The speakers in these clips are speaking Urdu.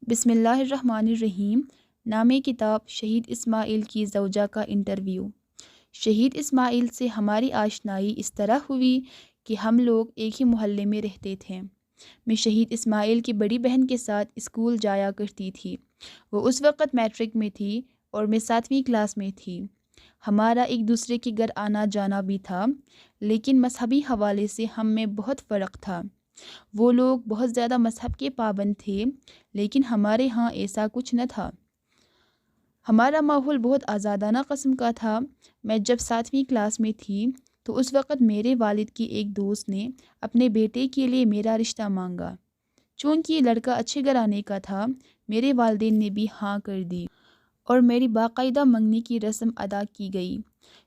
بسم اللہ الرحمن الرحیم۔ نام کتاب شہید اسماعیل کی زوجہ کا انٹرویو۔ شہید اسماعیل سے ہماری آشنائی اس طرح ہوئی کہ ہم لوگ ایک ہی محلے میں رہتے تھے۔ میں شہید اسماعیل کی بڑی بہن کے ساتھ اسکول جایا کرتی تھی۔ وہ اس وقت میٹرک میں تھی اور میں 7ویں کلاس میں تھی۔ ہمارا ایک دوسرے کے گھر آنا جانا بھی تھا، لیکن مذہبی حوالے سے ہم میں بہت فرق تھا۔ وہ لوگ بہت زیادہ مذہب کے پابند تھے، لیکن ہمارے ہاں ایسا کچھ نہ تھا۔ ہمارا ماحول بہت آزادانہ قسم کا تھا۔ میں جب 7ویں کلاس میں تھی تو اس وقت میرے والد کی ایک دوست نے اپنے بیٹے کے لیے میرا رشتہ مانگا۔ چونکہ یہ لڑکا اچھے گھرانے کا تھا، میرے والدین نے بھی ہاں کر دی اور میری باقاعدہ منگنی کی رسم ادا کی گئی۔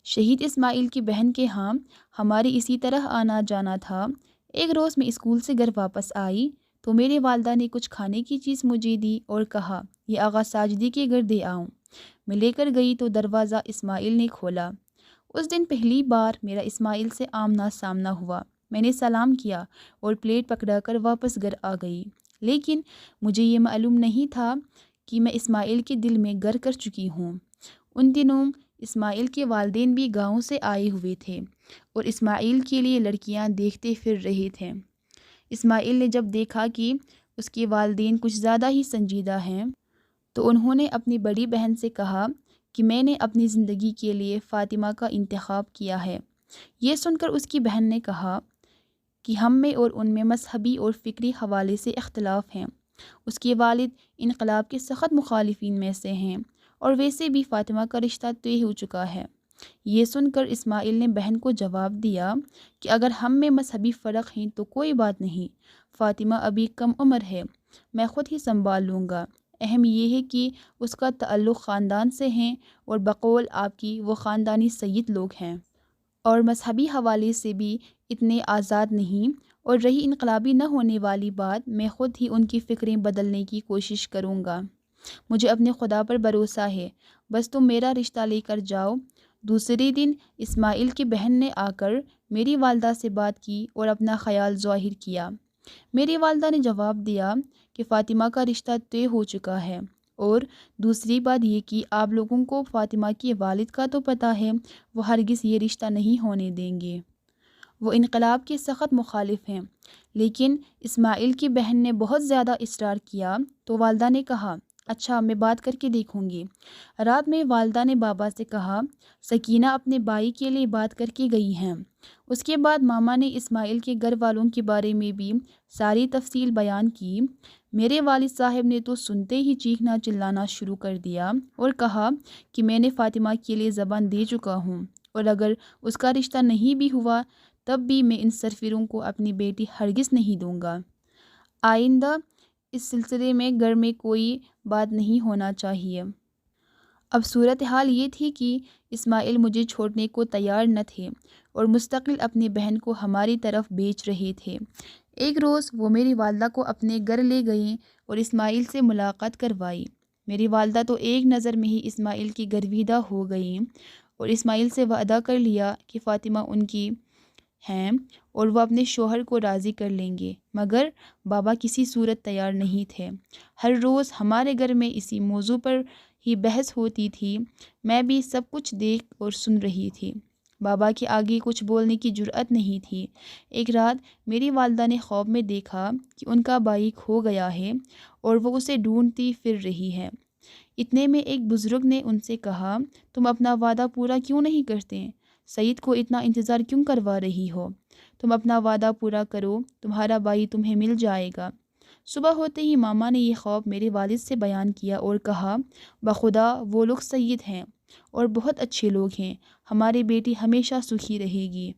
شہید اسماعیل کی بہن کے ہاں ہماری اسی طرح آنا جانا تھا۔ ایک روز میں اسکول سے گھر واپس آئی تو میرے والدہ نے کچھ کھانے کی چیز مجھے دی اور کہا یہ آغا ساجدی کے گھر دے آؤں۔ میں لے کر گئی تو دروازہ اسماعیل نے کھولا۔ اس دن پہلی بار میرا اسماعیل سے آمنا سامنا ہوا۔ میں نے سلام کیا اور پلیٹ پکڑا کر واپس گھر آ گئی، لیکن مجھے یہ معلوم نہیں تھا کہ میں اسماعیل کے دل میں گھر کر چکی ہوں۔ ان دنوں اسماعیل کے والدین بھی گاؤں سے آئے ہوئے تھے اور اسماعیل کے لیے لڑکیاں دیکھتے پھر رہے تھے۔ اسماعیل نے جب دیکھا کہ اس کے والدین کچھ زیادہ ہی سنجیدہ ہیں تو انہوں نے اپنی بڑی بہن سے کہا کہ میں نے اپنی زندگی کے لیے فاطمہ کا انتخاب کیا ہے۔ یہ سن کر اس کی بہن نے کہا کہ ہم میں اور ان میں مذہبی اور فکری حوالے سے اختلاف ہیں۔ اس کے والد انقلاب کے سخت مخالفین میں سے ہیں اور ویسے بھی فاطمہ کا رشتہ طے ہو چکا ہے۔ یہ سن کر اسماعیل نے بہن کو جواب دیا کہ اگر ہم میں مذہبی فرق ہیں تو کوئی بات نہیں، فاطمہ ابھی کم عمر ہے، میں خود ہی سنبھال لوں گا۔ اہم یہ ہے کہ اس کا تعلق خاندان سے ہیں اور بقول آپ کی وہ خاندانی سید لوگ ہیں اور مذہبی حوالے سے بھی اتنے آزاد نہیں، اور رہی انقلابی نہ ہونے والی بات، میں خود ہی ان کی فکریں بدلنے کی کوشش کروں گا۔ مجھے اپنے خدا پر بھروسہ ہے، بس تم میرا رشتہ لے کر جاؤ۔ دوسرے دن اسماعیل کی بہن نے آ کر میری والدہ سے بات کی اور اپنا خیال ظاہر کیا۔ میری والدہ نے جواب دیا کہ فاطمہ کا رشتہ طے ہو چکا ہے، اور دوسری بات یہ کہ آپ لوگوں کو فاطمہ کے والد کا تو پتہ ہے، وہ ہرگز یہ رشتہ نہیں ہونے دیں گے۔ وہ انقلاب کے سخت مخالف ہیں۔ لیکن اسماعیل کی بہن نے بہت زیادہ اصرار کیا تو والدہ نے کہا اچھا، میں بات کر کے دیکھوں گی۔ رات میں والدہ نے بابا سے کہا سکینہ اپنے بھائی کے لیے بات کر کے گئی ہیں۔ اس کے بعد ماما نے اسماعیل کے گھر والوں کے بارے میں بھی ساری تفصیل بیان کی۔ میرے والد صاحب نے تو سنتے ہی چیخنا چلانا شروع کر دیا اور کہا کہ میں نے فاطمہ کے لیے زبان دے چکا ہوں، اور اگر اس کا رشتہ نہیں بھی ہوا تب بھی میں ان سرفروں کو اپنی بیٹی ہرگز نہیں دوں گا۔ آئندہ اس سلسلے میں گھر میں کوئی بات نہیں ہونا چاہیے۔ اب صورتحال یہ تھی کہ اسماعیل مجھے چھوڑنے کو تیار نہ تھے اور مستقل اپنی بہن کو ہماری طرف بیچ رہے تھے۔ ایک روز وہ میری والدہ کو اپنے گھر لے گئیں اور اسماعیل سے ملاقات کروائی۔ میری والدہ تو ایک نظر میں ہی اسماعیل کی گرویدہ ہو گئیں اور اسماعیل سے وعدہ کر لیا کہ فاطمہ ان کی ہیں اور وہ اپنے شوہر کو راضی کر لیں گے، مگر بابا کسی صورت تیار نہیں تھے۔ ہر روز ہمارے گھر میں اسی موضوع پر ہی بحث ہوتی تھی۔ میں بھی سب کچھ دیکھ اور سن رہی تھی۔ بابا کے آگے کچھ بولنے کی جرأت نہیں تھی۔ ایک رات میری والدہ نے خواب میں دیکھا کہ ان کا بھائی کھو گیا ہے اور وہ اسے ڈھونڈتی پھر رہی ہے۔ اتنے میں ایک بزرگ نے ان سے کہا تم اپنا وعدہ پورا کیوں نہیں کرتے؟ سعید کو اتنا انتظار کیوں کروا رہی ہو؟ تم اپنا وعدہ پورا کرو، تمہارا بھائی تمہیں مل جائے گا۔ صبح ہوتے ہی ماما نے یہ خواب میرے والد سے بیان کیا اور کہا بخدا وہ لوگ سید ہیں اور بہت اچھے لوگ ہیں، ہماری بیٹی ہمیشہ سکھی رہے گی۔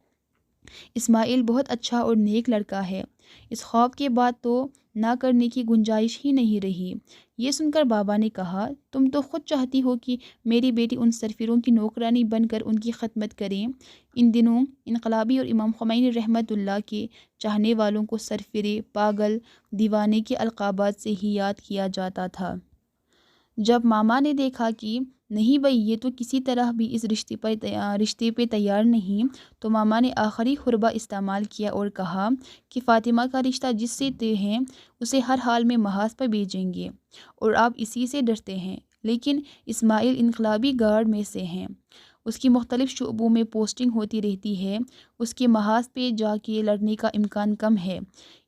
اسماعیل بہت اچھا اور نیک لڑکا ہے۔ اس خواب کے بعد تو نہ کرنے کی گنجائش ہی نہیں رہی۔ یہ سن کر بابا نے کہا تم تو خود چاہتی ہو کہ میری بیٹی ان سرفروں کی نوکرانی بن کر ان کی خدمت کریں۔ ان دنوں انقلابی اور امام خمینی رحمۃ اللہ کے چاہنے والوں کو سرفرے، پاگل، دیوانے کے القابات سے ہی یاد کیا جاتا تھا۔ جب ماما نے دیکھا کہ نہیں بھائی، یہ تو کسی طرح بھی اس رشتے پہ تیار نہیں۔ تو ماما نے آخری حربہ استعمال کیا اور کہا کہ فاطمہ کا رشتہ جس سے طے ہیں اسے ہر حال میں محاذ پر بھیجیں گے، اور آپ اسی سے ڈرتے ہیں۔ لیکن اسماعیل انقلابی گارڈ میں سے ہیں، اس کی مختلف شعبوں میں پوسٹنگ ہوتی رہتی ہے، اس کے محاذ پہ جا کے لڑنے کا امکان کم ہے۔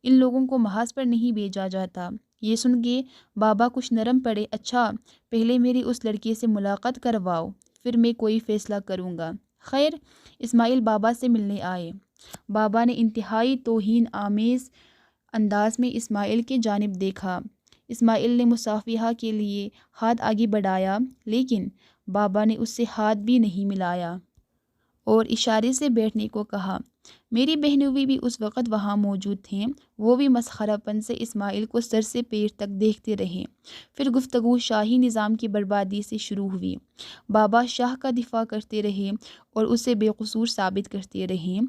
ان لوگوں کو محاذ پر نہیں بھیجا جاتا۔ یہ سن کے بابا کچھ نرم پڑے۔ اچھا، پہلے میری اس لڑکے سے ملاقات کرواؤ، پھر میں کوئی فیصلہ کروں گا۔ خیر، اسماعیل بابا سے ملنے آئے۔ بابا نے انتہائی توہین آمیز انداز میں اسماعیل کی جانب دیکھا۔ اسماعیل نے مصافحہ کے لیے ہاتھ آگے بڑھایا، لیکن بابا نے اس سے ہاتھ بھی نہیں ملایا اور اشارے سے بیٹھنے کو کہا۔ میری بہنوئی بھی اس وقت وہاں موجود تھیں۔ وہ بھی مسخرہ پن سے اسماعیل کو سر سے پیر تک دیکھتے رہے۔ پھر گفتگو شاہی نظام کی بربادی سے شروع ہوئی۔ بابا شاہ کا دفاع کرتے رہے اور اسے بے قصور ثابت کرتے رہے،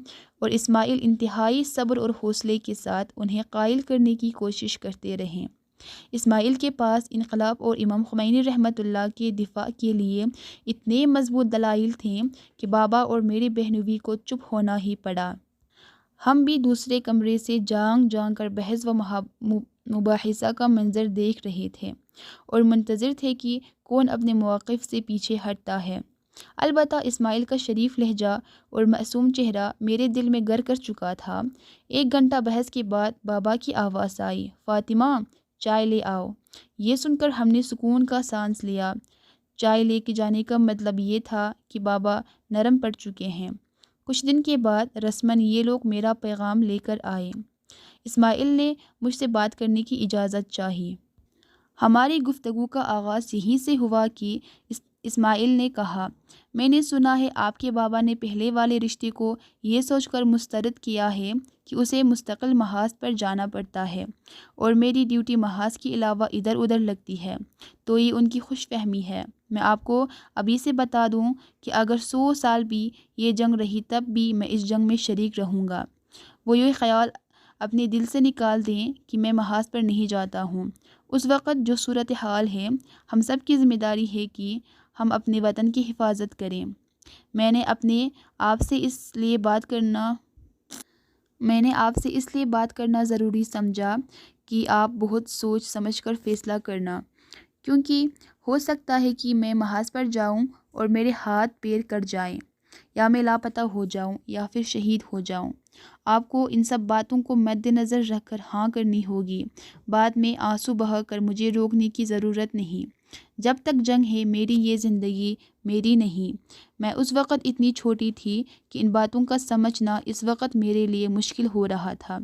اور اسماعیل انتہائی صبر اور حوصلے کے ساتھ انہیں قائل کرنے کی کوشش کرتے رہے۔ اسماعیل کے پاس انقلاب اور امام خمینی رحمۃ اللہ کے دفاع کے لیے اتنے مضبوط دلائل تھے کہ بابا اور میری بہنوئی کو چپ ہونا ہی پڑا۔ ہم بھی دوسرے کمرے سے جانگ جانگ کر بحث و مباحثہ کا منظر دیکھ رہے تھے اور منتظر تھے کہ کون اپنے موقف سے پیچھے ہٹتا ہے۔ البتہ اسماعیل کا شریف لہجہ اور معصوم چہرہ میرے دل میں گر کر چکا تھا۔ 1 گھنٹہ بحث کے بعد بابا کی آواز آئی، فاطمہ، چائے لے آؤ۔ یہ سن کر ہم نے سکون کا سانس لیا۔ چائے لے کے جانے کا مطلب یہ تھا کہ بابا نرم پڑ چکے ہیں۔ کچھ دن کے بعد رسماً یہ لوگ میرا پیغام لے کر آئے۔ اسماعیل نے مجھ سے بات کرنے کی اجازت چاہی۔ ہماری گفتگو کا آغاز یہیں سے ہوا کہ اسماعیل نے کہا، میں نے سنا ہے آپ کے بابا نے پہلے والے رشتے کو یہ سوچ کر مسترد کیا ہے کہ اسے مستقل محاذ پر جانا پڑتا ہے اور میری ڈیوٹی محاذ کے علاوہ ادھر ادھر لگتی ہے، تو یہ ان کی خوش فہمی ہے۔ میں آپ کو ابھی سے بتا دوں کہ اگر 100 سال بھی یہ جنگ رہی تب بھی میں اس جنگ میں شریک رہوں گا۔ وہ یہ خیال اپنے دل سے نکال دیں کہ میں محاذ پر نہیں جاتا ہوں۔ اس وقت جو صورتحال ہے، ہم سب کی ذمہ داری ہے کہ ہم اپنے وطن کی حفاظت کریں۔ میں نے آپ سے اس لیے بات کرنا ضروری سمجھا کہ آپ بہت سوچ سمجھ کر فیصلہ کرنا، کیونکہ ہو سکتا ہے کہ میں محاذ پر جاؤں اور میرے ہاتھ پیر کٹ جائیں، یا میں لاپتہ ہو جاؤں، یا پھر شہید ہو جاؤں۔ آپ کو ان سب باتوں کو مد نظر رکھ کر ہاں کرنی ہوگی۔ بعد میں آنسو بہا کر مجھے روکنے کی ضرورت نہیں۔ جب تک جنگ ہے میری یہ زندگی میری نہیں۔ میں اس وقت اتنی چھوٹی تھی کہ ان باتوں کا سمجھنا اس وقت میرے لیے مشکل ہو رہا تھا۔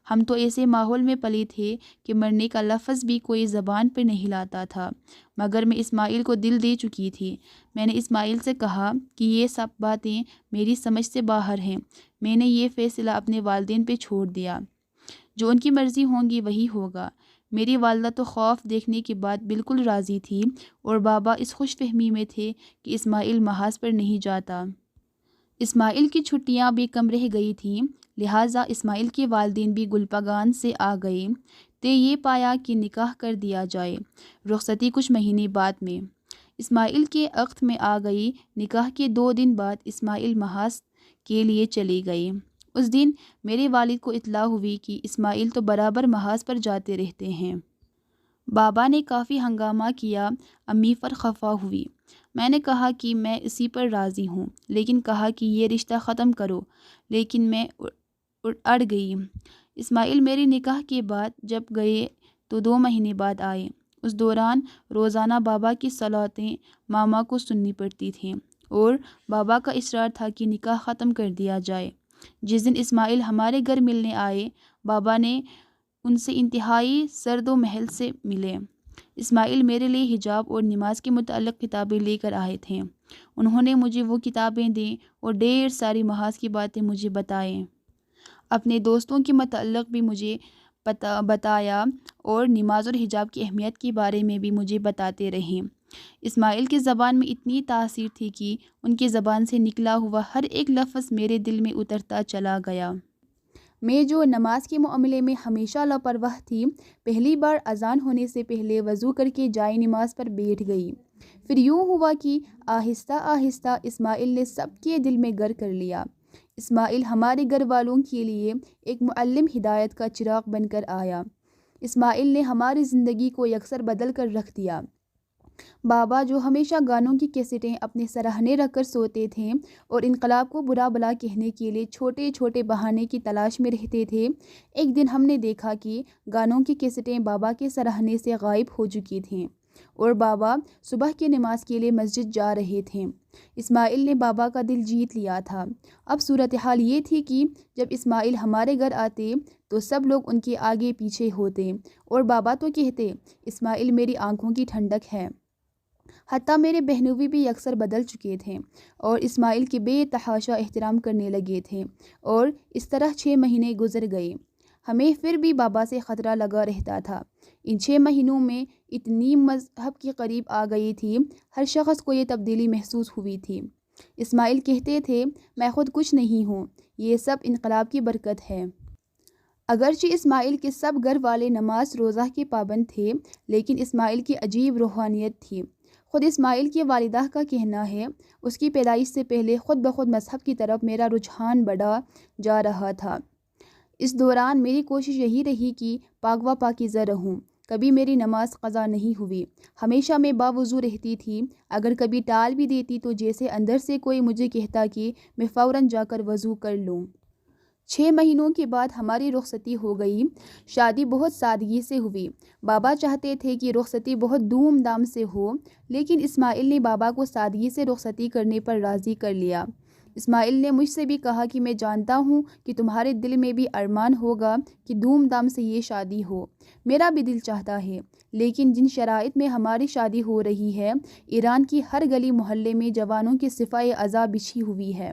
ہم تو ایسے ماحول میں پلے تھے کہ مرنے کا لفظ بھی کوئی زبان پہ نہیں لاتا تھا، مگر میں اسماعیل کو دل دے چکی تھی۔ میں نے اسماعیل سے کہا کہ یہ سب باتیں میری سمجھ سے باہر ہیں۔ میں نے یہ فیصلہ اپنے والدین پہ چھوڑ دیا۔ جو ان کی مرضی ہوں گی وہی ہوگا۔ میری والدہ تو خوف دیکھنے کے بعد بالکل راضی تھی، اور بابا اس خوش فہمی میں تھے کہ اسماعیل محاذ پر نہیں جاتا۔ اسماعیل کی چھٹیاں بھی کم رہ گئی تھیں، لہٰذا اسماعیل کے والدین بھی گلپگان سے آ گئے۔ تے یہ پایا کہ نکاح کر دیا جائے۔ رخصتی کچھ مہینے بعد میں اسماعیل کے عقد میں آ گئی۔ نکاح کے 2 دن بعد اسماعیل محاذ کے لیے چلے گئے۔ اس دن میرے والد کو اطلاع ہوئی کہ اسماعیل تو برابر محاذ پر جاتے رہتے ہیں۔ بابا نے کافی ہنگامہ کیا۔ امی پر خفا ہوئی۔ میں نے کہا کہ میں اسی پر راضی ہوں، لیکن کہا کہ یہ رشتہ ختم کرو، لیکن میں اڑ گئی۔ اسماعیل میرے نکاح کے بعد جب گئے تو 2 مہینے بعد آئے۔ اس دوران روزانہ بابا کی صلاتیں ماما کو سننی پڑتی تھیں، اور بابا کا اصرار تھا کہ نکاح ختم کر دیا جائے۔ جس دن اسماعیل ہمارے گھر ملنے آئے، بابا نے ان سے انتہائی سرد و محل سے ملے۔ اسماعیل میرے لیے حجاب اور نماز کے متعلق کتابیں لے کر آئے تھے۔ انہوں نے مجھے وہ کتابیں دیں اور ڈھیر ساری محاذ کی باتیں مجھے بتائیں۔ اپنے دوستوں کے متعلق بھی مجھے بتایا اور نماز اور حجاب کی اہمیت کے بارے میں بھی مجھے بتاتے رہے۔ اسماعیل کی زبان میں اتنی تاثیر تھی کہ ان کی زبان سے نکلا ہوا ہر ایک لفظ میرے دل میں اترتا چلا گیا۔ میں جو نماز کے معاملے میں ہمیشہ لاپرواہ تھی، پہلی بار اذان ہونے سے پہلے وضو کر کے جائے نماز پر بیٹھ گئی۔ پھر یوں ہوا کہ آہستہ آہستہ اسماعیل نے سب کے دل میں گھر کر لیا۔ اسماعیل ہمارے گھر والوں کے لیے ایک معلم ہدایت کا چراغ بن کر آیا۔ اسماعیل نے ہماری زندگی کو یکسر بدل کر رکھ دیا۔ بابا جو ہمیشہ گانوں کی کیسٹیں اپنے سراہنے رکھ کر سوتے تھے اور انقلاب کو برا بلا کہنے کے لیے چھوٹے چھوٹے بہانے کی تلاش میں رہتے تھے، ایک دن ہم نے دیکھا کہ گانوں کی کیسٹیں بابا کے سراہنے سے غائب ہو چکی تھیں اور بابا صبح کی نماز کے لیے مسجد جا رہے تھے۔ اسماعیل نے بابا کا دل جیت لیا تھا۔ اب صورتحال یہ تھی کہ جب اسماعیل ہمارے گھر آتے تو سب لوگ ان کے آگے پیچھے ہوتے اور بابا تو کہتے، اسماعیل میری آنکھوں کی ٹھنڈک ہے۔ حتیٰ میرے بہنوئی بھی یکسر بدل چکے تھے اور اسماعیل کے بے تحاشا احترام کرنے لگے تھے، اور اس طرح 6 مہینے گزر گئے۔ ہمیں پھر بھی بابا سے خطرہ لگا رہتا تھا۔ ان 6 مہینوں میں اتنی مذہب کے قریب آ گئی تھی، ہر شخص کو یہ تبدیلی محسوس ہوئی تھی۔ اسماعیل کہتے تھے، میں خود کچھ نہیں ہوں، یہ سب انقلاب کی برکت ہے۔ اگرچہ اسماعیل کے سب گھر والے نماز روزہ کے پابند تھے، لیکن اسماعیل کی عجیب روحانیت تھی۔ خود اسماعیل کی والدہ کا کہنا ہے، اس کی پیدائش سے پہلے خود بخود مذہب کی طرف میرا رجحان بڑھا جا رہا تھا۔ اس دوران میری کوشش یہی رہی کہ پاک و پاکیزہ رہوں۔ کبھی میری نماز قضا نہیں ہوئی، ہمیشہ میں باوضو رہتی تھی۔ اگر کبھی ٹال بھی دیتی تو جیسے اندر سے کوئی مجھے کہتا کہ میں فوراً جا کر وضو کر لوں۔ 6 مہینوں کے بعد ہماری رخصتی ہو گئی۔ شادی بہت سادگی سے ہوئی۔ بابا چاہتے تھے کہ رخصتی بہت دھوم دھام سے ہو، لیکن اسماعیل نے بابا کو سادگی سے رخصتی کرنے پر راضی کر لیا۔ اسماعیل نے مجھ سے بھی کہا کہ میں جانتا ہوں کہ تمہارے دل میں بھی ارمان ہوگا کہ دھوم دھام سے یہ شادی ہو۔ میرا بھی دل چاہتا ہے، لیکن جن شرائط میں ہماری شادی ہو رہی ہے، ایران کی ہر گلی محلے میں جوانوں کی صفائے اعضاء بچھی ہوئی ہے۔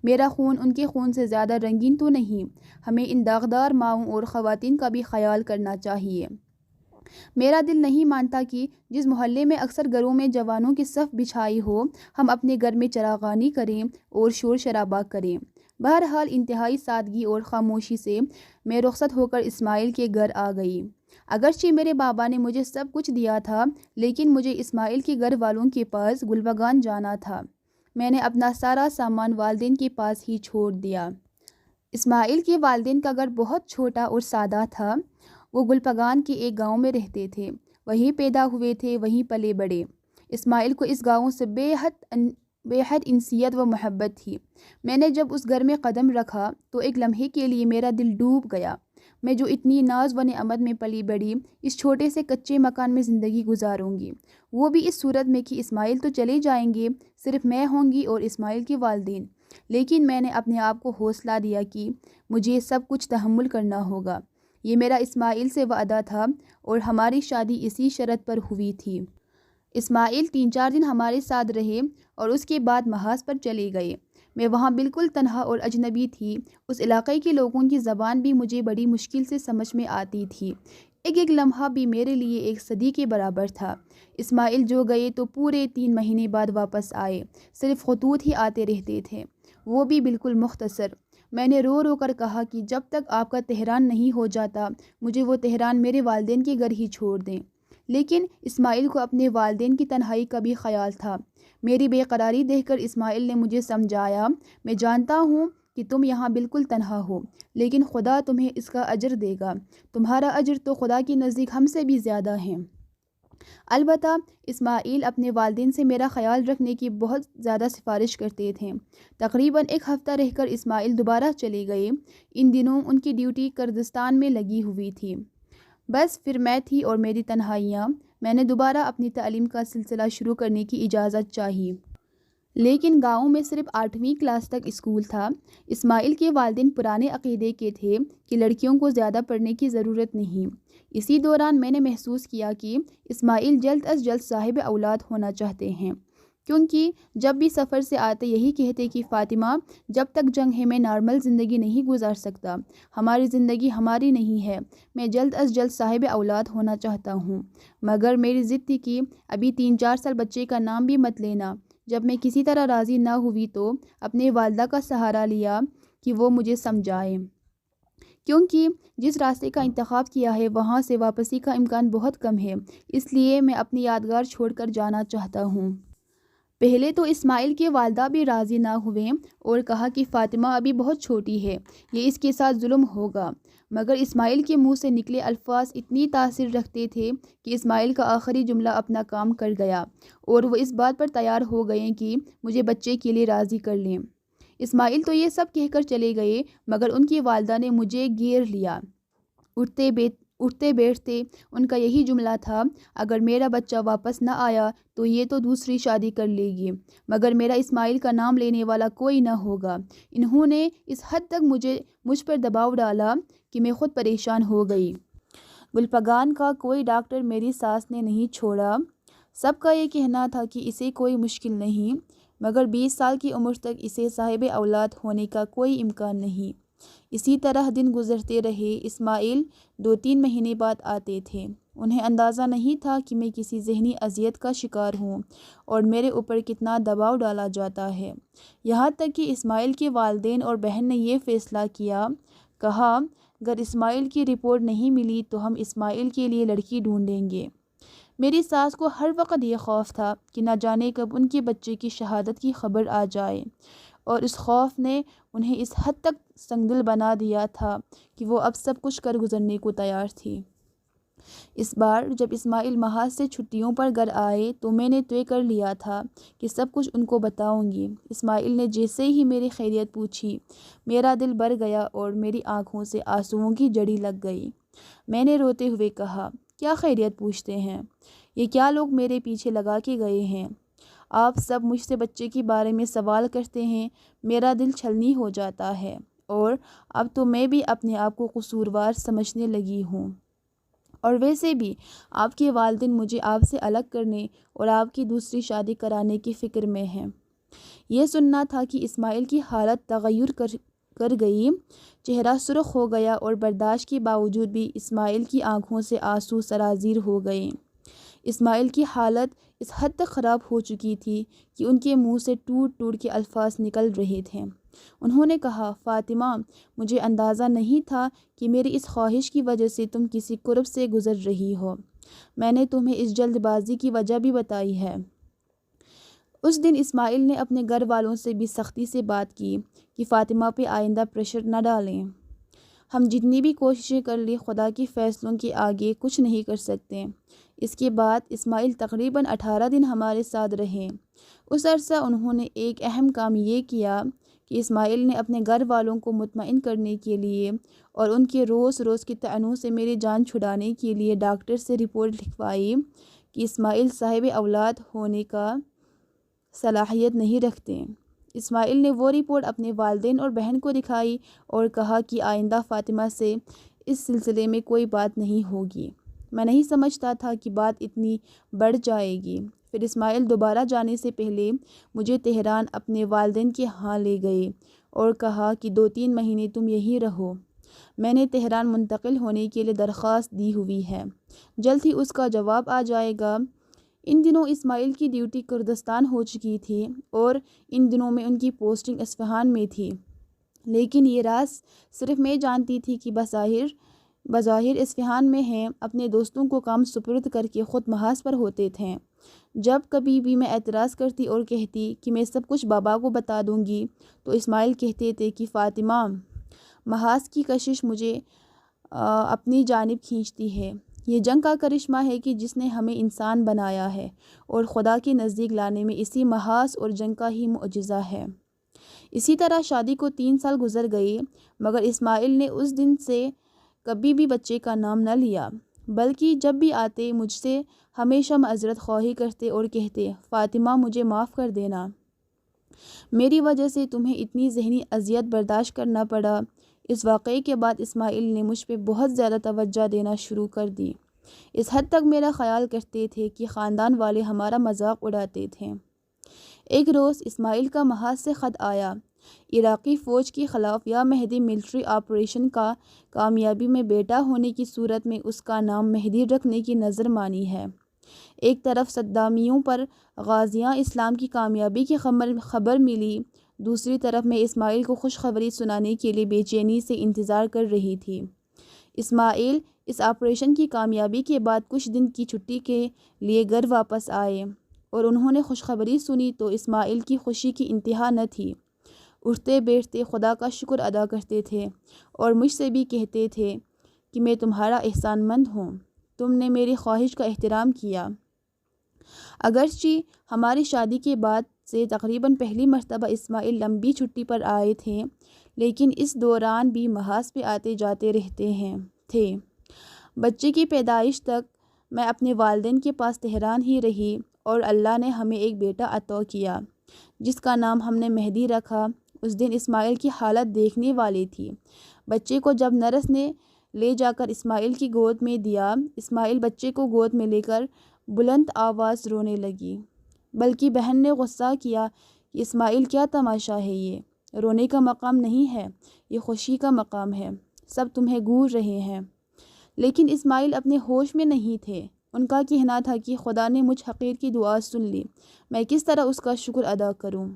میرا خون ان کے خون سے زیادہ رنگین تو نہیں۔ ہمیں ان داغدار ماؤں اور خواتین کا بھی خیال کرنا چاہیے۔ میرا دل نہیں مانتا کہ جس محلے میں اکثر گھروں میں جوانوں کی صف بچھائی ہو، ہم اپنے گھر میں چراغانی کریں اور شور شرابہ کریں۔ بہرحال انتہائی سادگی اور خاموشی سے میں رخصت ہو کر اسماعیل کے گھر آ گئی۔ اگرچہ میرے بابا نے مجھے سب کچھ دیا تھا، لیکن مجھے اسماعیل کے گھر والوں کے پاس گلبگان جانا تھا۔ میں نے اپنا سارا سامان والدین کے پاس ہی چھوڑ دیا۔ اسماعیل کے والدین کا گھر بہت چھوٹا اور سادہ تھا۔ وہ گلپگان کے ایک گاؤں میں رہتے تھے، وہیں پیدا ہوئے تھے، وہیں پلے بڑھے۔ اسماعیل کو اس گاؤں سے بے حد انسیت و محبت تھی۔ میں نے جب اس گھر میں قدم رکھا تو ایک لمحے کے لیے میرا دل ڈوب گیا۔ میں جو اتنی ناز و نعمت میں پلی بڑھی، اس چھوٹے سے کچے مکان میں زندگی گزاروں گی، وہ بھی اس صورت میں کہ اسماعیل تو چلے جائیں گے، صرف میں ہوں گی اور اسماعیل کے والدین۔ لیکن میں نے اپنے آپ کو حوصلہ دیا کہ مجھے سب کچھ تحمل کرنا ہوگا۔ یہ میرا اسماعیل سے وعدہ تھا اور ہماری شادی اسی شرط پر ہوئی تھی۔ اسماعیل 3-4 دن ہمارے ساتھ رہے اور اس کے بعد محاذ پر چلے گئے۔ میں وہاں بالکل تنہا اور اجنبی تھی۔ اس علاقے کے لوگوں کی زبان بھی مجھے بڑی مشکل سے سمجھ میں آتی تھی۔ ایک لمحہ بھی میرے لیے ایک صدی کے برابر تھا۔ اسماعیل جو گئے تو پورے 3 مہینے بعد واپس آئے۔ صرف خطوط ہی آتے رہتے تھے، وہ بھی بالکل مختصر۔ میں نے رو رو کر کہا کہ جب تک آپ کا تہران نہیں ہو جاتا، مجھے وہ تہران میرے والدین کے گھر ہی چھوڑ دیں۔ لیکن اسماعیل کو اپنے والدین کی تنہائی کا بھی خیال تھا۔ میری بے قراری دیکھ کر اسماعیل نے مجھے سمجھایا، میں جانتا ہوں کہ تم یہاں بالکل تنہا ہو، لیکن خدا تمہیں اس کا اجر دے گا۔ تمہارا اجر تو خدا کے نزدیک ہم سے بھی زیادہ ہے۔ البتہ اسماعیل اپنے والدین سے میرا خیال رکھنے کی بہت زیادہ سفارش کرتے تھے۔ تقریباً 1 ہفتہ رہ کر اسماعیل دوبارہ چلے گئے۔ ان دنوں ان کی ڈیوٹی کردستان میں لگی ہوئی تھی۔ بس پھر میں تھی اور میری تنہائیاں۔ میں نے دوبارہ اپنی تعلیم کا سلسلہ شروع کرنے کی اجازت چاہی، لیکن گاؤں میں صرف 8ویں کلاس تک اسکول تھا۔ اسماعیل کے والدین پرانے عقیدے کے تھے کہ لڑکیوں کو زیادہ پڑھنے کی ضرورت نہیں۔ اسی دوران میں نے محسوس کیا کہ اسماعیل جلد از جلد صاحب اولاد ہونا چاہتے ہیں، کیونکہ جب بھی سفر سے آتے یہی کہتے کہ فاطمہ، جب تک جنگ ہے میں نارمل زندگی نہیں گزار سکتا، ہماری زندگی ہماری نہیں ہے، میں جلد از جلد صاحب اولاد ہونا چاہتا ہوں۔ مگر میری ضد تھی کہ ابھی 3-4 سال بچے کا نام بھی مت لینا۔ جب میں کسی طرح راضی نہ ہوئی تو اپنے والدہ کا سہارا لیا کہ وہ مجھے سمجھائے کیونکہ جس راستے کا انتخاب کیا ہے وہاں سے واپسی کا امکان بہت کم ہے، اس لیے میں اپنی یادگار چھوڑ کر جانا چاہتا ہوں۔ پہلے تو اسماعیل کے والدہ بھی راضی نہ ہوئیں اور کہا کہ فاطمہ ابھی بہت چھوٹی ہے، یہ اس کے ساتھ ظلم ہوگا، مگر اسماعیل کے منہ سے نکلے الفاظ اتنی تاثیر رکھتے تھے کہ اسماعیل کا آخری جملہ اپنا کام کر گیا اور وہ اس بات پر تیار ہو گئے کہ مجھے بچے کے لیے راضی کر لیں۔ اسماعیل تو یہ سب کہہ کر چلے گئے، مگر ان کی والدہ نے مجھے گھیر لیا۔ اٹھتے بیٹھتے ان کا یہی جملہ تھا، اگر میرا بچہ واپس نہ آیا تو یہ تو دوسری شادی کر لے گی، مگر میرا اسماعیل کا نام لینے والا کوئی نہ ہوگا۔ انہوں نے اس حد تک مجھ پر دباؤ ڈالا کہ میں خود پریشان ہو گئی۔ گلپگان کا کوئی ڈاکٹر میری ساس نے نہیں چھوڑا۔ سب کا یہ کہنا تھا کہ اسے کوئی مشکل نہیں، مگر 20 سال کی عمر تک اسے صاحب اولاد ہونے کا کوئی امکان نہیں۔ اسی طرح دن گزرتے رہے۔ اسماعیل 2-3 مہینے بعد آتے تھے۔ انہیں اندازہ نہیں تھا کہ میں کسی ذہنی اذیت کا شکار ہوں اور میرے اوپر کتنا دباؤ ڈالا جاتا ہے، یہاں تک کہ اسماعیل کے والدین اور بہن نے یہ فیصلہ کہا اگر اسماعیل کی رپورٹ نہیں ملی تو ہم اسماعیل کے لیے لڑکی ڈھونڈیں گے۔ میری ساس کو ہر وقت یہ خوف تھا کہ نہ جانے کب ان کے بچے کی شہادت کی خبر آ جائے، اور اس خوف نے انہیں اس حد تک سنگدل بنا دیا تھا کہ وہ اب سب کچھ کر گزرنے کو تیار تھی۔ اس بار جب اسماعیل محاذ سے چھٹیوں پر گھر آئے تو میں نے طے کر لیا تھا کہ سب کچھ ان کو بتاؤں گی۔ اسماعیل نے جیسے ہی میری خیریت پوچھی، میرا دل بھر گیا اور میری آنکھوں سے آنسوؤں کی جھڑی لگ گئی۔ میں نے روتے ہوئے کہا، کیا خیریت پوچھتے ہیں؟ یہ کیا لوگ میرے پیچھے لگا کے گئے ہیں؟ آپ سب مجھ سے بچے کے بارے میں سوال کرتے ہیں، میرا دل چھلنی ہو جاتا ہے، اور اب تو میں بھی اپنے آپ کو قصوروار سمجھنے لگی ہوں۔ اور ویسے بھی آپ کے والدین مجھے آپ سے الگ کرنے اور آپ کی دوسری شادی کرانے کی فکر میں ہیں۔ یہ سننا تھا کہ اسماعیل کی حالت تغیر کر گئی، چہرہ سرخ ہو گیا اور برداشت کے باوجود بھی اسماعیل کی آنکھوں سے آنسو سرازیر ہو گئے۔ اسماعیل کی حالت اس حد تک خراب ہو چکی تھی کہ ان کے منہ سے ٹوٹ ٹوٹ کے الفاظ نکل رہے تھے۔ انہوں نے کہا، فاطمہ، مجھے اندازہ نہیں تھا کہ میری اس خواہش کی وجہ سے تم کسی کرب سے گزر رہی ہو۔ میں نے تمہیں اس جلد بازی کی وجہ بھی بتائی ہے۔ اس دن اسماعیل نے اپنے گھر والوں سے بھی سختی سے بات کی کہ فاطمہ پہ آئندہ پریشر نہ ڈالیں۔ ہم جتنی بھی کوششیں کر لیں خدا کے فیصلوں کے آگے کچھ نہیں کر سکتے۔ اس کے بعد اسماعیل تقریباً 18 دن ہمارے ساتھ رہے۔ اس عرصہ انہوں نے ایک اہم کام یہ کیا کہ اسماعیل نے اپنے گھر والوں کو مطمئن کرنے کے لیے اور ان کے روز روز کے طعنوں سے میری جان چھڑانے کے لیے ڈاکٹر سے رپورٹ لکھوائی کہ اسماعیل صاحب اولاد ہونے کا صلاحیت نہیں رکھتے۔ اسماعیل نے وہ رپورٹ اپنے والدین اور بہن کو دکھائی اور کہا کہ آئندہ فاطمہ سے اس سلسلے میں کوئی بات نہیں ہوگی۔ میں نہیں سمجھتا تھا کہ بات اتنی بڑھ جائے گی۔ پھر اسماعیل دوبارہ جانے سے پہلے مجھے تہران اپنے والدین کے ہاں لے گئے اور کہا کہ 2-3 مہینے تم یہیں رہو۔ میں نے تہران منتقل ہونے کے لیے درخواست دی ہوئی ہے، جلد ہی اس کا جواب آ جائے گا۔ ان دنوں اسماعیل کی ڈیوٹی کردستان ہو چکی تھی اور ان دنوں میں ان کی پوسٹنگ اصفہان میں تھی، لیکن یہ راز صرف میں جانتی تھی کہ بظاہر اصفہان میں ہیں، اپنے دوستوں کو کام سپرد کر کے خود محاذ پر ہوتے تھے۔ جب کبھی بھی میں اعتراض کرتی اور کہتی کہ میں سب کچھ بابا کو بتا دوں گی تو اسماعیل کہتے تھے کہ فاطمہ، محاذ کی کشش مجھے اپنی جانب کھینچتی ہے۔ یہ جنگ کا کرشمہ ہے کہ جس نے ہمیں انسان بنایا ہے، اور خدا کے نزدیک لانے میں اسی محاذ اور جنگ کا ہی معجزہ ہے۔ اسی طرح شادی کو 3 سال گزر گئے، مگر اسماعیل نے اس دن سے کبھی بھی بچے کا نام نہ لیا، بلکہ جب بھی آتے مجھ سے ہمیشہ معذرت خواہی کرتے اور کہتے، فاطمہ، مجھے معاف کر دینا، میری وجہ سے تمہیں اتنی ذہنی اذیت برداشت کرنا پڑا۔ اس واقعے کے بعد اسماعیل نے مجھ پہ بہت زیادہ توجہ دینا شروع کر دی، اس حد تک میرا خیال کرتے تھے کہ خاندان والے ہمارا مذاق اڑاتے تھے۔ ایک روز اسماعیل کا محاذ سے خط آیا، عراقی فوج کے خلاف یا مہدی ملٹری آپریشن کا کامیابی میں بیٹا ہونے کی صورت میں اس کا نام مہدی رکھنے کی نظر مانی ہے۔ ایک طرف صدامیوں پر غازیاں اسلام کی کامیابی کی خبر ملی، دوسری طرف میں اسماعیل کو خوشخبری سنانے کے لیے بے چینی سے انتظار کر رہی تھی۔ اسماعیل اس آپریشن کی کامیابی کے بعد کچھ دن کی چھٹی کے لیے گھر واپس آئے اور انہوں نے خوشخبری سنی تو اسماعیل کی خوشی کی انتہا نہ تھی۔ اٹھتے بیٹھتے خدا کا شکر ادا کرتے تھے اور مجھ سے بھی کہتے تھے کہ میں تمہارا احسان مند ہوں، تم نے میری خواہش کا احترام کیا۔ اگرچہ ہماری شادی کے بعد سے تقریباً پہلی مرتبہ اسماعیل لمبی چھٹی پر آئے تھے، لیکن اس دوران بھی محاذ پہ آتے جاتے رہتے تھے۔ بچے کی پیدائش تک میں اپنے والدین کے پاس تہران ہی رہی اور اللہ نے ہمیں ایک بیٹا عطا کیا جس کا نام ہم نے مہدی رکھا۔ اس دن اسماعیل کی حالت دیکھنے والی تھی۔ بچے کو جب نرس نے لے جا کر اسماعیل کی گود میں دیا، اسماعیل بچے کو گود میں لے کر بلند آواز رونے لگی، بلکہ بہن نے غصہ کیا کہ اسماعیل کیا تماشا ہے، یہ رونے کا مقام نہیں ہے، یہ خوشی کا مقام ہے، سب تمہیں گور رہے ہیں۔ لیکن اسماعیل اپنے ہوش میں نہیں تھے۔ ان کا کہنا تھا کہ خدا نے مجھ حقیر کی دعا سن لی، میں کس طرح اس کا شکر ادا کروں۔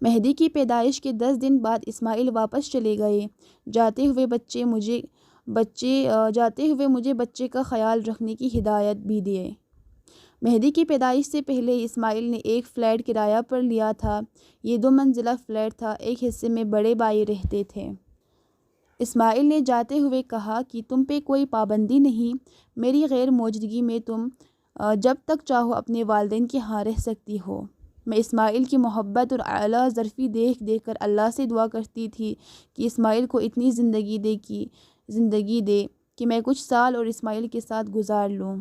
مہدی کی پیدائش کے 10 دن بعد اسماعیل واپس چلے گئے۔ جاتے ہوئے مجھے بچے کا خیال رکھنے کی ہدایت بھی دیے۔ مہدی کی پیدائش سے پہلے اسماعیل نے ایک فلیٹ کرایہ پر لیا تھا۔ یہ 2 منزلہ فلیٹ تھا، ایک حصے میں بڑے بھائی رہتے تھے۔ اسماعیل نے جاتے ہوئے کہا کہ تم پہ کوئی پابندی نہیں، میری غیر موجودگی میں تم جب تک چاہو اپنے والدین کے ہاں رہ سکتی ہو۔ میں اسماعیل کی محبت اور اعلیٰ ظرفی دیکھ کر اللہ سے دعا کرتی تھی کہ اسماعیل کو اتنی زندگی دے کہ میں کچھ سال اور اسماعیل کے ساتھ گزار لوں۔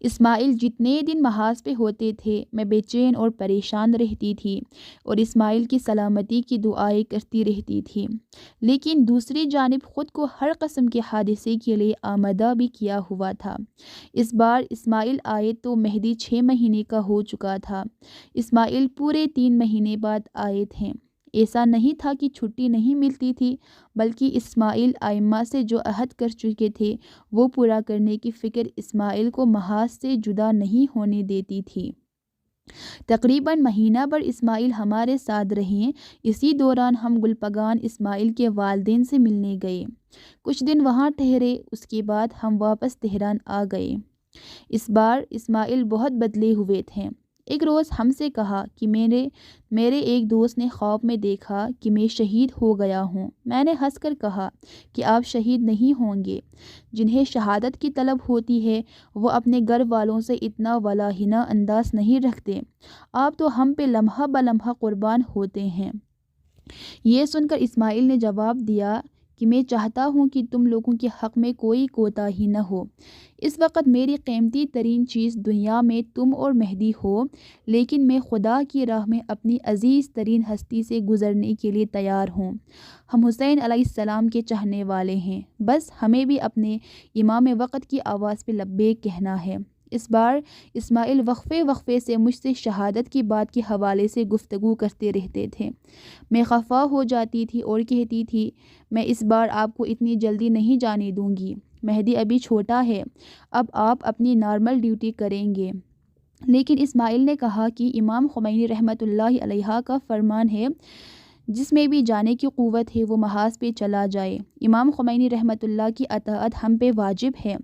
اسماعیل جتنے دن محاذ پہ ہوتے تھے میں بے چین اور پریشان رہتی تھی اور اسماعیل کی سلامتی کی دعائیں کرتی رہتی تھی، لیکن دوسری جانب خود کو ہر قسم کے حادثے کے لیے آمادہ بھی کیا ہوا تھا۔ اس بار اسماعیل آئے تو مہدی 6 مہینے کا ہو چکا تھا۔ اسماعیل پورے 3 مہینے بعد آئے تھے۔ ایسا نہیں تھا کہ چھٹی نہیں ملتی تھی، بلکہ اسماعیل ائمہ سے جو عہد کر چکے تھے وہ پورا کرنے کی فکر اسماعیل کو محاذ سے جدا نہیں ہونے دیتی تھی۔ تقریباً مہینہ بھر اسماعیل ہمارے ساتھ رہے۔ اسی دوران ہم گلپگان اسماعیل کے والدین سے ملنے گئے، کچھ دن وہاں ٹھہرے، اس کے بعد ہم واپس تہران آ گئے۔ اس بار اسماعیل بہت بدلے ہوئے تھے۔ ایک روز ہم سے کہا کہ میرے ایک دوست نے خواب میں دیکھا کہ میں شہید ہو گیا ہوں۔ میں نے ہنس کر کہا کہ آپ شہید نہیں ہوں گے، جنہیں شہادت کی طلب ہوتی ہے وہ اپنے گھر والوں سے اتنا ولاہنہ انداز نہیں رکھتے، آپ تو ہم پہ لمحہ بلمحہ قربان ہوتے ہیں۔ یہ سن کر اسماعیل نے جواب دیا کہ میں چاہتا ہوں کہ تم لوگوں کے حق میں کوئی کوتاہی نہ ہو۔ اس وقت میری قیمتی ترین چیز دنیا میں تم اور مہدی ہو، لیکن میں خدا کی راہ میں اپنی عزیز ترین ہستی سے گزرنے کے لیے تیار ہوں۔ ہم حسین علیہ السلام کے چاہنے والے ہیں، بس ہمیں بھی اپنے امام وقت کی آواز پہ لبیک کہنا ہے۔ اس بار اسماعیل وقفے سے مجھ سے شہادت کی بات کے حوالے سے گفتگو کرتے رہتے تھے۔ میں خفا ہو جاتی تھی اور کہتی تھی میں اس بار آپ کو اتنی جلدی نہیں جانے دوں گی، مہدی ابھی چھوٹا ہے، اب آپ اپنی نارمل ڈیوٹی کریں گے۔ لیکن اسماعیل نے کہا کہ امام خمینی رحمۃ اللہ علیہ کا فرمان ہے جس میں بھی جانے کی قوت ہے وہ محاذ پہ چلا جائے۔ امام خمینی رحمۃ اللہ کی اطاعت ہم پہ واجب ہے،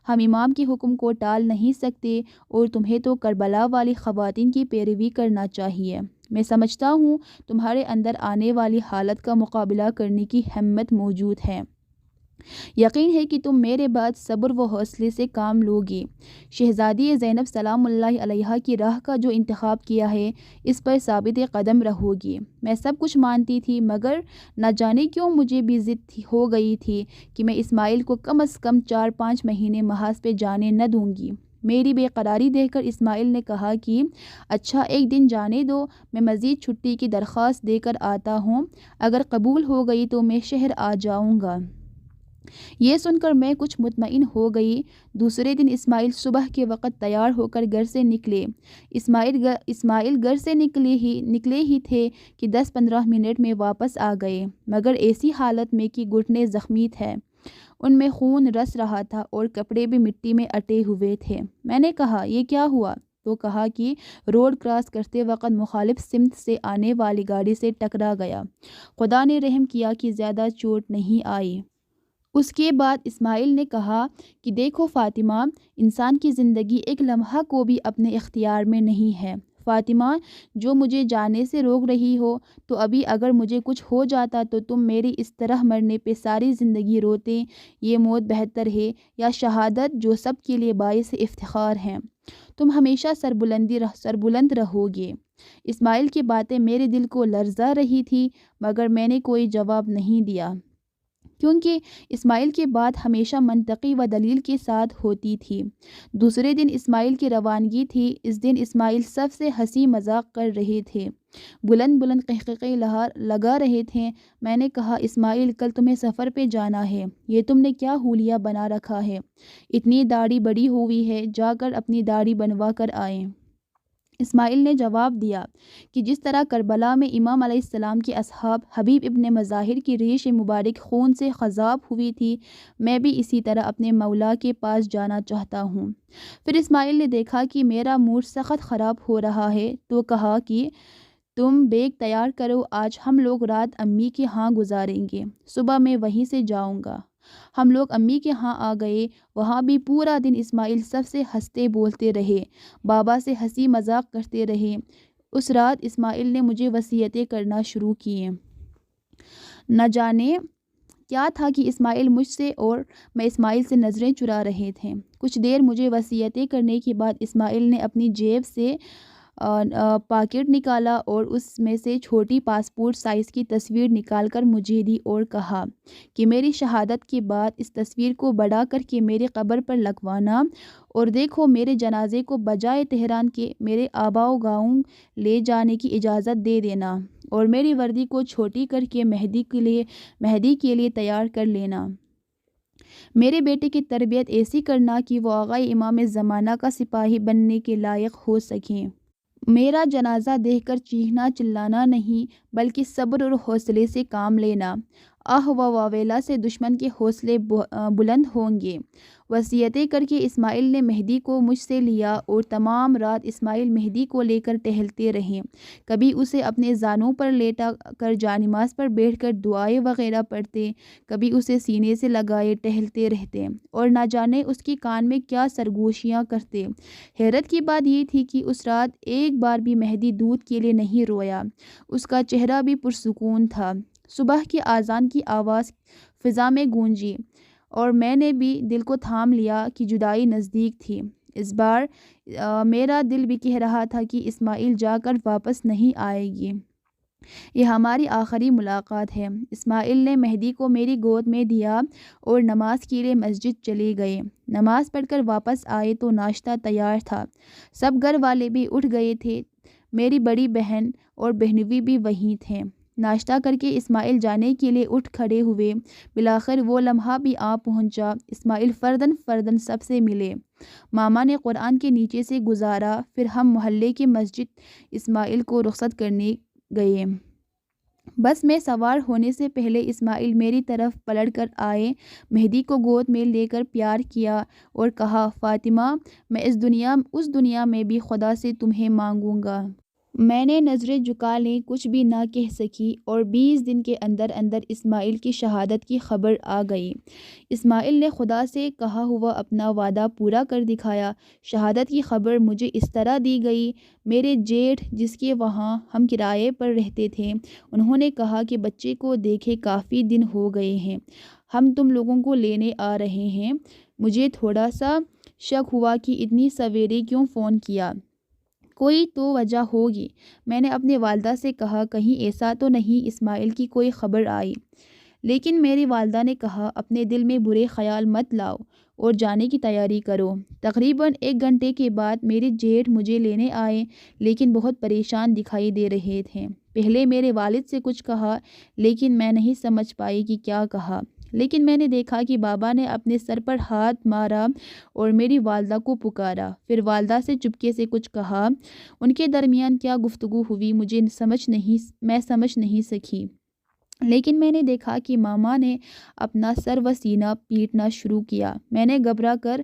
ہم امام کے حکم کو ٹال نہیں سکتے، اور تمہیں تو کربلا والی خواتین کی پیروی کرنا چاہیے۔ میں سمجھتا ہوں تمہارے اندر آنے والی حالت کا مقابلہ کرنے کی ہمت موجود ہے۔ یقین ہے کہ تم میرے بعد صبر و حوصلے سے کام لوگی۔ شہزادی زینب سلام اللہ علیہا کی راہ کا جو انتخاب کیا ہے اس پر ثابت قدم رہو گی۔ میں سب کچھ مانتی تھی، مگر نہ جانے کیوں مجھے بھی ضد ہو گئی تھی کہ میں اسماعیل کو کم از کم 4-5 مہینے محاذ پہ جانے نہ دوں گی۔ میری بے قراری دیکھ کر اسماعیل نے کہا کہ اچھا ایک دن جانے دو، میں مزید چھٹی کی درخواست دے کر آتا ہوں، اگر قبول ہو گئی تو میں شہر آ جاؤں گا۔ یہ سن کر میں کچھ مطمئن ہو گئی۔ دوسرے دن اسماعیل صبح کے وقت تیار ہو کر گھر سے نکلے۔ اسماعیل گھر سے نکلے ہی تھے کہ 10-15 منٹ میں واپس آ گئے، مگر ایسی حالت میں کہ گھٹنے زخمی تھے، ان میں خون رس رہا تھا اور کپڑے بھی مٹی میں اٹے ہوئے تھے۔ میں نے کہا یہ کیا ہوا؟ تو کہا کہ روڈ کراس کرتے وقت مخالف سمت سے آنے والی گاڑی سے ٹکرا گیا۔ خدا نے رحم کیا کہ زیادہ چوٹ نہیں آئی۔ اس کے بعد اسماعیل نے کہا کہ دیکھو فاطمہ، انسان کی زندگی ایک لمحہ کو بھی اپنے اختیار میں نہیں ہے۔ فاطمہ، جو مجھے جانے سے روک رہی ہو، تو ابھی اگر مجھے کچھ ہو جاتا تو تم میری اس طرح مرنے پہ ساری زندگی روتے یہ موت بہتر ہے یا شہادت جو سب کے لیے باعث افتخار ہے؟ تم ہمیشہ سربلند رہو گے۔ اسماعیل کی باتیں میرے دل کو لرزا رہی تھی، مگر میں نے کوئی جواب نہیں دیا، کیونکہ اسماعیل کی بات ہمیشہ منطقی و دلیل کے ساتھ ہوتی تھی۔ دوسرے دن اسماعیل کی روانگی تھی۔ اس دن اسماعیل سب سے ہنسی مذاق کر رہے تھے، بلند بلند قہقہے لگا رہے تھے۔ میں نے کہا، اسماعیل، کل تمہیں سفر پہ جانا ہے، یہ تم نے کیا حولیہ بنا رکھا ہے؟ اتنی داڑھی بڑی ہوئی ہے، جا کر اپنی داڑھی بنوا کر آئیں۔ اسماعیل نے جواب دیا کہ جس طرح کربلا میں امام علیہ السلام کے اصحاب حبیب ابن مظاہر کی ریش مبارک خون سے خضاب ہوئی تھی، میں بھی اسی طرح اپنے مولا کے پاس جانا چاہتا ہوں۔ پھر اسماعیل نے دیکھا کہ میرا موڈ سخت خراب ہو رہا ہے تو کہا کہ تم بیگ تیار کرو، آج ہم لوگ رات امی کے ہاں گزاریں گے، صبح میں وہیں سے جاؤں گا۔ ہم لوگ امی کے ہاں آ گئے۔ وہاں بھی پورا دن اسماعیل سب سے ہنستے بولتے رہے، بابا سے ہنسی مذاق کرتے رہے۔ اس رات اسماعیل نے مجھے وصیتیں کرنا شروع کیں۔ نہ جانے کیا تھا کہ اسماعیل مجھ سے اور میں اسماعیل سے نظریں چرا رہے تھے۔ کچھ دیر مجھے وصیتیں کرنے کے بعد اسماعیل نے اپنی جیب سے پاکٹ نکالا اور اس میں سے چھوٹی پاسپورٹ سائز کی تصویر نکال کر مجھے دی اور کہا کہ میری شہادت کے بعد اس تصویر کو بڑا کر کے میری قبر پر لگوانا، اور دیکھو میرے جنازے کو بجائے تہران کے میرے آباؤ گاؤں لے جانے کی اجازت دے دینا، اور میری وردی کو چھوٹی کر کے مہدی کے لیے تیار کر لینا۔ میرے بیٹے کی تربیت ایسی کرنا کہ وہ آغائے امام زمانہ کا سپاہی بننے کے لائق ہو سکیں۔ میرا جنازہ دیکھ کر چیخنا چلانا نہیں، بلکہ صبر اور حوصلے سے کام لینا۔ آہ و واویلا سے دشمن کے حوصلے بلند ہوں گے۔ وصیتیں کر کے اسماعیل نے مہدی کو مجھ سے لیا، اور تمام رات اسماعیل مہدی کو لے کر ٹہلتے رہے۔ کبھی اسے اپنے زانوں پر لیٹا کر جانماز پر بیٹھ کر دعائیں وغیرہ پڑھتے، کبھی اسے سینے سے لگائے ٹہلتے رہتے، اور نہ جانے اس کے کان میں کیا سرگوشیاں کرتے۔ حیرت کی بات یہ تھی کہ اس رات ایک بار بھی مہدی دودھ کے لیے نہیں رویا، اس کا چہرہ بھی پرسکون تھا۔ صبح کی اذان کی آواز فضا میں گونجی، اور میں نے بھی دل کو تھام لیا کہ جدائی نزدیک تھی۔ اس بار میرا دل بھی کہہ رہا تھا کہ اسماعیل جا کر واپس نہیں آئے گی، یہ ہماری آخری ملاقات ہے۔ اسماعیل نے مہدی کو میری گود میں دیا اور نماز کے لیے مسجد چلے گئے۔ نماز پڑھ کر واپس آئے تو ناشتہ تیار تھا، سب گھر والے بھی اٹھ گئے تھے، میری بڑی بہن اور بہنوئی بھی وہیں تھے۔ ناشتہ کر کے اسماعیل جانے کے لیے اٹھ کھڑے ہوئے۔ بالآخر وہ لمحہ بھی آ پہنچا۔ اسماعیل فرداً فرداً سب سے ملے۔ ماما نے قرآن کے نیچے سے گزارا، پھر ہم محلے کی مسجد اسماعیل کو رخصت کرنے گئے۔ بس میں سوار ہونے سے پہلے اسماعیل میری طرف پلٹ کر آئے، مہدی کو گود میں لے کر پیار کیا اور کہا، فاطمہ، میں اس دنیا میں بھی خدا سے تمہیں مانگوں گا۔ میں نے نظریں جھکا لیں، کچھ بھی نہ کہہ سکی، اور 20 دن کے اندر اندر اسماعیل کی شہادت کی خبر آ گئی۔ اسماعیل نے خدا سے کہا ہوا اپنا وعدہ پورا کر دکھایا۔ شہادت کی خبر مجھے اس طرح دی گئی، میرے جیٹھ جس کے وہاں ہم کرائے پر رہتے تھے، انہوں نے کہا کہ بچے کو دیکھے کافی دن ہو گئے ہیں، ہم تم لوگوں کو لینے آ رہے ہیں۔ مجھے تھوڑا سا شک ہوا کہ اتنی سویرے کیوں فون کیا، کوئی تو وجہ ہوگی۔ میں نے اپنی والدہ سے کہا، کہیں ایسا تو نہیں اسماعیل کی کوئی خبر آئی؟ لیکن میری والدہ نے کہا، اپنے دل میں برے خیال مت لاؤ اور جانے کی تیاری کرو۔ تقریباً 1 گھنٹے کے بعد میرے جیٹھ مجھے لینے آئے، لیکن بہت پریشان دکھائی دے رہے تھے۔ پہلے میرے والد سے کچھ کہا، لیکن میں نہیں سمجھ پائی کہ کیا کہا۔ لیکن میں نے دیکھا کہ بابا نے اپنے سر پر ہاتھ مارا اور میری والدہ کو پکارا، پھر والدہ سے چپکے سے کچھ کہا۔ ان کے درمیان کیا گفتگو ہوئی میں سمجھ نہیں سکی، لیکن میں نے دیکھا کہ ماما نے اپنا سر و سینہ پیٹنا شروع کیا۔ میں نے گھبرا کر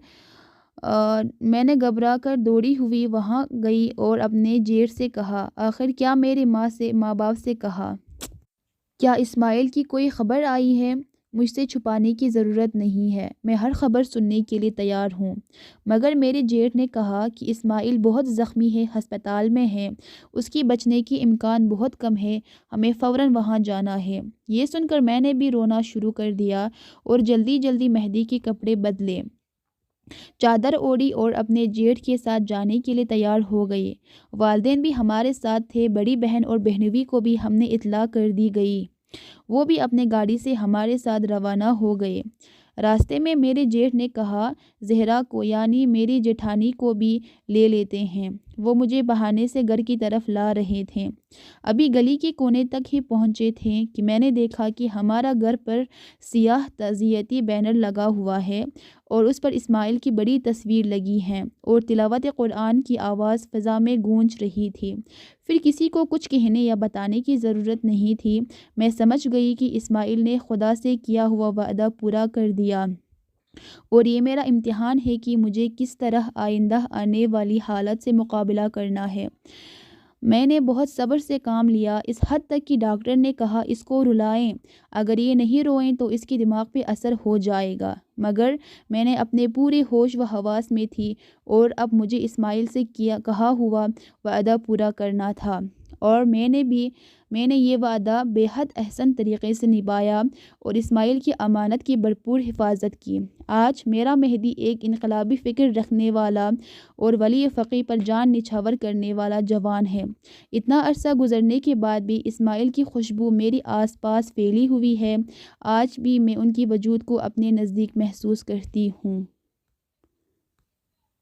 میں نے گھبرا کر دوڑی ہوئی وہاں گئی اور اپنے جیٹھ سے کہا، آخر کیا میرے ماں باپ سے کہا؟ کیا اسماعیل کی کوئی خبر آئی ہے؟ مجھ سے چھپانے کی ضرورت نہیں ہے، میں ہر خبر سننے کے لیے تیار ہوں۔ مگر میرے جیٹھ نے کہا کہ اسماعیل بہت زخمی ہے، ہسپتال میں ہے، اس کی بچنے کی امکان بہت کم ہے، ہمیں فوراً وہاں جانا ہے۔ یہ سن کر میں نے بھی رونا شروع کر دیا اور جلدی جلدی مہدی کے کپڑے بدلے، چادر اوڑھی اور اپنے جیٹھ کے ساتھ جانے کے لیے تیار ہو گئے۔ والدین بھی ہمارے ساتھ تھے، بڑی بہن اور بہنوئی کو بھی ہم نے اطلاع کر دی گئی، وہ بھی اپنے گاڑی سے ہمارے ساتھ روانہ ہو گئے۔ راستے میں میرے جیٹھ نے کہا، زہرا کو یعنی میری جیٹھانی کو بھی لے لیتے ہیں، وہ مجھے بہانے سے گھر کی طرف لا رہے تھے۔ ابھی گلی کے کونے تک ہی پہنچے تھے کہ میں نے دیکھا کہ ہمارا گھر پر سیاہ تعزیتی بینر لگا ہوا ہے اور اس پر اسماعیل کی بڑی تصویر لگی ہے اور تلاوت قرآن کی آواز فضا میں گونج رہی تھی۔ پھر کسی کو کچھ کہنے یا بتانے کی ضرورت نہیں تھی، میں سمجھ گئی کہ اسماعیل نے خدا سے کیا ہوا وعدہ پورا کر دیا اور یہ میرا امتحان ہے کہ مجھے کس طرح آئندہ آنے والی حالت سے مقابلہ کرنا ہے۔ میں نے بہت صبر سے کام لیا، اس حد تک کہ ڈاکٹر نے کہا اس کو رلائیں، اگر یہ نہیں روئیں تو اس کی دماغ پہ اثر ہو جائے گا۔ مگر میں نے اپنے پورے ہوش و حواس میں تھی اور اب مجھے اسماعیل سے کہا ہوا وعدہ پورا کرنا تھا، اور میں نے یہ وعدہ بے حد احسن طریقے سے نبھایا اور اسماعیل کی امانت کی بھرپور حفاظت کی۔ آج میرا مہدی ایک انقلابی فکر رکھنے والا اور ولی فقih پر جان نچھاور کرنے والا جوان ہے۔ اتنا عرصہ گزرنے کے بعد بھی اسماعیل کی خوشبو میری آس پاس پھیلی ہوئی ہے، آج بھی میں ان کی وجود کو اپنے نزدیک محسوس کرتی ہوں۔